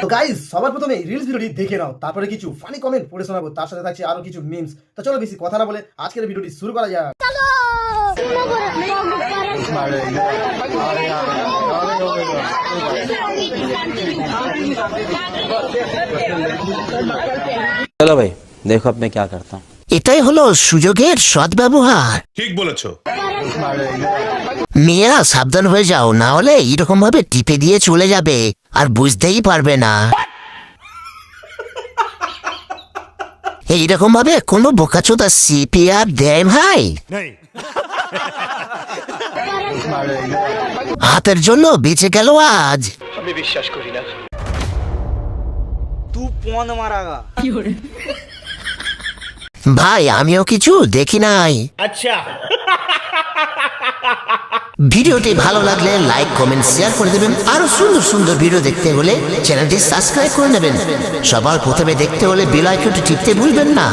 তো গাইস সবার প্রথমে রিলস ভিডিওটি দেখে নাও, তারপরে কিছু ফানি কমেন্ট পড়ে শোনাবো, তার সাথে থাকছে আরো কিছু মিমস। তো চলো বেশি কথা না বলে আজকের ভিডিওটি শুরু করা যাক। चलो भाई देखो अब मैं क्या करता हूँ। এটাই হলো সুযোগের সদ্ব্যবহার। ঠিক বলেছো। মেয়েরা সাবধান হয়ে যাও, না হলে এরকম ভাবে টিপে দিয়ে চলে যাবে আর বুঝতেই পারবে না। এইরকম ভাবে কোনো বোকাচোদা সিপিআর দেয় ভাই? হাতের জন্য বেঁচে গেল আজ। तू पौन मारागा। ভাই আমিও কিছু দেখি নাই। আচ্ছা, ভিডিওটি ভালো লাগলে লাইক কমেন্ট শেয়ার করে দেবেন। আরো সুন্দর সুন্দর ভিডিও দেখতে হলে চ্যানেলটি সাবস্ক্রাইব করে নেবেন। সবার প্রথমে দেখতে হলে বেল আইকনটি টিপতে ভুলবেন না।